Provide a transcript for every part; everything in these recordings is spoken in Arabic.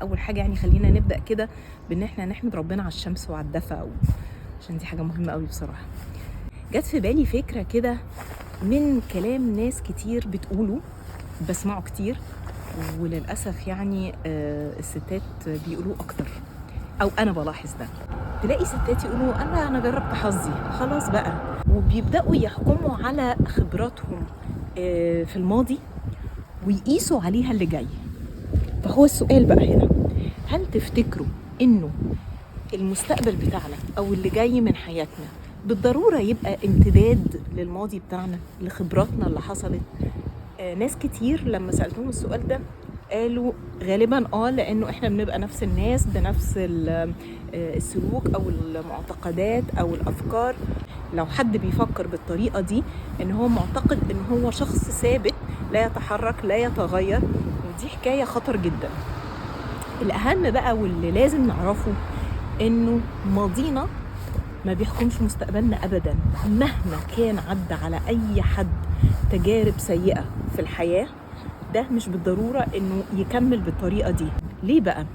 اول حاجه يعني خلينا نبدا كده بان احنا نحمد ربنا على الشمس وعلى الدفا عشان دي حاجه مهمه قوي بصراحه. جت في بالي فكره كده من كلام ناس كتير بتقوله، بسمعه كتير وللاسف يعني الستات بيقولوه اكتر، او انا بلاحظ ده. تلاقي ستات يقولوا انا جربت حظي خلاص بقى، وبيبداوا يحكموا على خبراتهم في الماضي ويقيسوا عليها اللي جاي. فهو السؤال بقى هنا، هل تفتكروا انه المستقبل بتاعنا او اللي جاي من حياتنا بالضرورة يبقى امتداد للماضي بتاعنا، لخبراتنا اللي حصلت؟ ناس كتير لما سألتهم السؤال ده قالوا غالبا لانه احنا بنبقى نفس الناس بنفس السلوك او المعتقدات او الافكار. لو حد بيفكر بالطريقة دي ان هو معتقد ان هو شخص ثابت لا يتحرك لا يتغير، ودي حكاية خطر جدا. الأهم بقى واللي لازم نعرفه إنه ماضينا ما بيحكمش مستقبلنا أبدا، مهما كان عدى على أي حد تجارب سيئة في الحياة، ده مش بالضرورة إنه يكمل بالطريقة دي. ليه بقى؟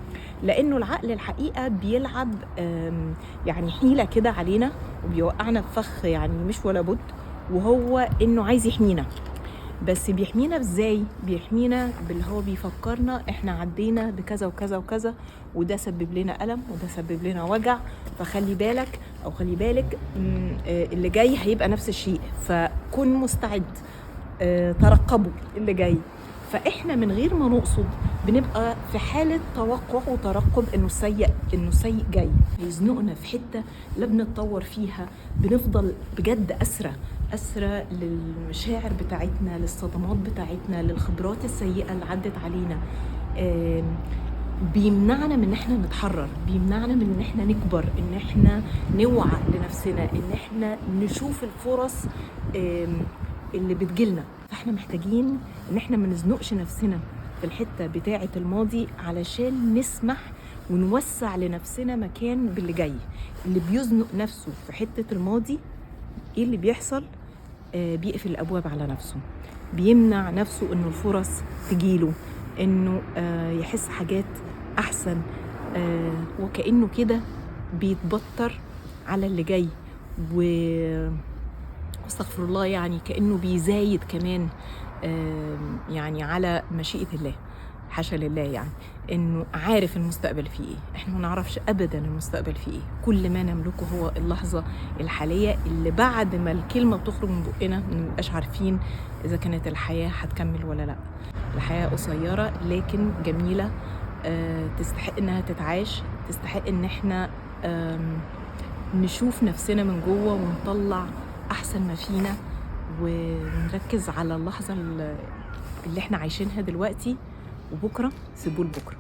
لأنه العقل الحقيقة بيلعب يعني حيلة كده علينا وبيوقعنا في فخ يعني مش ولا بد، وهو إنه عايز يحمينا. بس بيحمينا ازاي؟ بيحمينا باللي هو بيفكرنا احنا عدينا بكذا وكذا وكذا، وده سبب لنا ألم وده سبب لنا وجع، فخلي بالك او خلي بالك اللي جاي هيبقى نفس الشيء، فكن مستعد، ترقبوا اللي جاي. فاحنا من غير ما نقصد بنبقى في حالة توقع وترقب انه السيء جاي، يزنقنا في حتة لا بنتطور فيها، بنفضل بجد أسرى للمشاعر بتاعتنا، للصدمات بتاعتنا، للخبرات السيئة اللي عدت علينا. بيمنعنا من ان احنا نتحرر، بيمنعنا من ان احنا نكبر، ان احنا نوعى لنفسنا، ان احنا نشوف الفرص اللي بتجيلنا. فاحنا محتاجين ان احنا ما نزنقش نفسنا في الحتة بتاعة الماضي علشان نسمح ونوسع لنفسنا مكان باللي جاي. اللي بيزنق نفسه في حتة الماضي ايه اللي بيحصل؟ بيقفل الابواب على نفسه، بيمنع نفسه انه الفرص تجيله، انه يحس حاجات احسن، وكأنه كده بيتبطر على اللي جاي، واستغفر الله يعني كأنه بيزايد كمان يعني على مشيئة الله، حاشا لله، يعني انه عارف المستقبل فيه ايه. احنا ما نعرفش ابدا المستقبل فيه ايه، كل ما نملكه هو اللحظه الحاليه اللي بعد ما الكلمه بتخرج من بقنا ما نبقاش عارفين اذا كانت الحياه هتكمل ولا لا. الحياه قصيره لكن جميله، تستحق انها تتعاش، تستحق ان احنا نشوف نفسنا من جوه ونطلع احسن ما فينا، ونركز على اللحظه اللي احنا عايشينها دلوقتي، وبكره سيبوه لبكره.